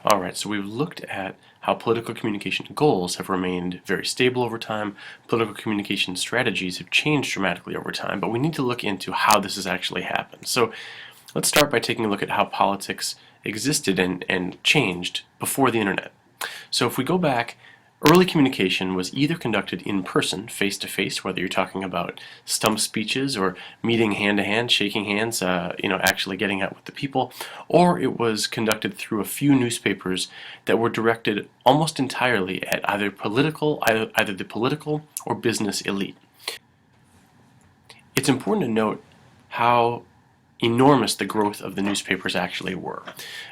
Alright, so we've looked at how political communication goals have remained very stable over time. Political communication strategies have changed dramatically over time, but we need to look into how this has actually happened. So let's start by taking a look at how politics existed and changed before the internet. So if we go back, early communication was either conducted in person, face-to-face, whether you're talking about stump speeches or meeting hand-to-hand, shaking hands, actually getting out with the people, or it was conducted through a few newspapers that were directed almost entirely at either the political or business elite. It's important to note how enormous the growth of the newspapers actually were.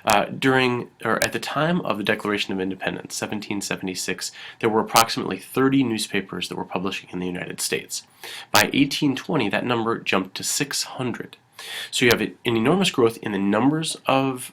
At the time of the Declaration of Independence, 1776, there were approximately 30 newspapers that were publishing in the United States. By 1820, that number jumped to 600. So you have an enormous growth in the numbers of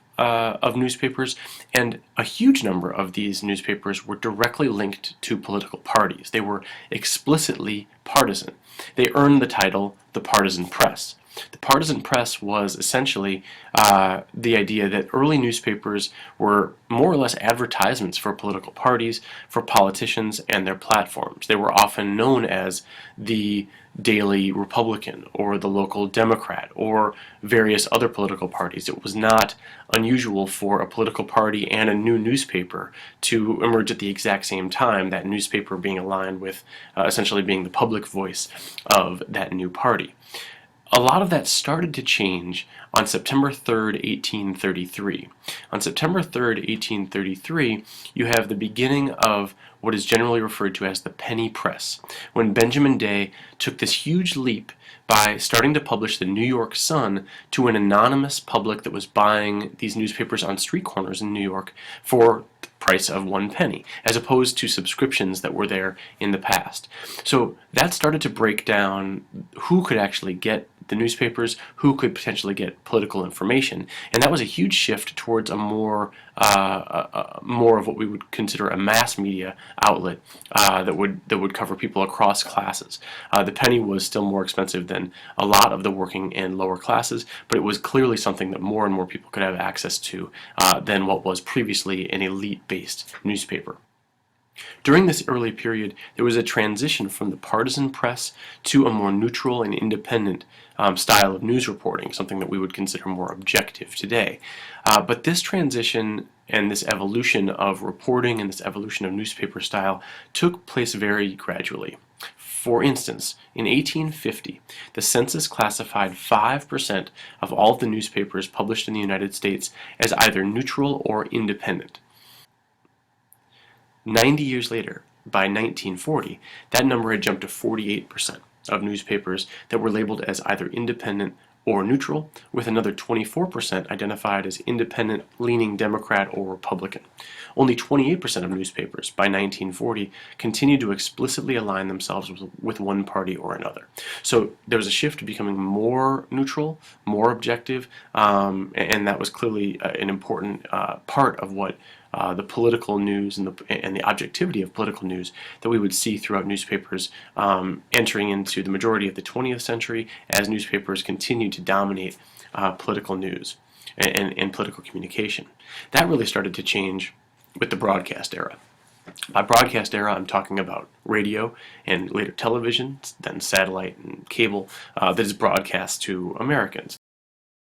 newspapers, and a huge number of these newspapers were directly linked to political parties. They were explicitly partisan. They earned the title the partisan press. The partisan press was essentially the idea that early newspapers were more or less advertisements for political parties, for politicians, and their platforms. They were often known as the Daily Republican or the Local Democrat or various other political parties. It was not unusual for a political party and a new newspaper to emerge at the exact same time, that newspaper being aligned with essentially being the public voice of that new party. A lot of that started to change on September 3rd, 1833. On September 3rd, 1833, you have the beginning of what is generally referred to as the penny press, when Benjamin Day took this huge leap by starting to publish the New York Sun to an anonymous public that was buying these newspapers on street corners in New York for the price of 1 penny, as opposed to subscriptions that were there in the past. So that started to break down who could actually get the newspapers, who could potentially get political information, and that was a huge shift towards a more of what we would consider a mass media outlet that would cover people across classes. The penny was still more expensive than a lot of the working and lower classes, but it was clearly something that more and more people could have access to than what was previously an elite-based newspaper. During this early period, there was a transition from the partisan press to a more neutral and independent style of news reporting, something that we would consider more objective today. But this transition and this evolution of reporting and this evolution of newspaper style took place very gradually. For instance, in 1850, the census classified 5% of all of the newspapers published in the United States as either neutral or independent. 90 years later, by 1940, that number had jumped to 48% of newspapers that were labeled as either independent or neutral, with another 24% identified as independent, leaning Democrat or Republican. Only 28% of newspapers by 1940 continued to explicitly align themselves with one party or another. So there was a shift to becoming more neutral, more objective, and that was clearly an important part of what the political news and the objectivity of political news that we would see throughout newspapers entering into the majority of the 20th century as newspapers continued to dominate political news and political communication. That really started to change with the broadcast era. By broadcast era, I'm talking about radio and later television, then satellite and cable that is broadcast to Americans.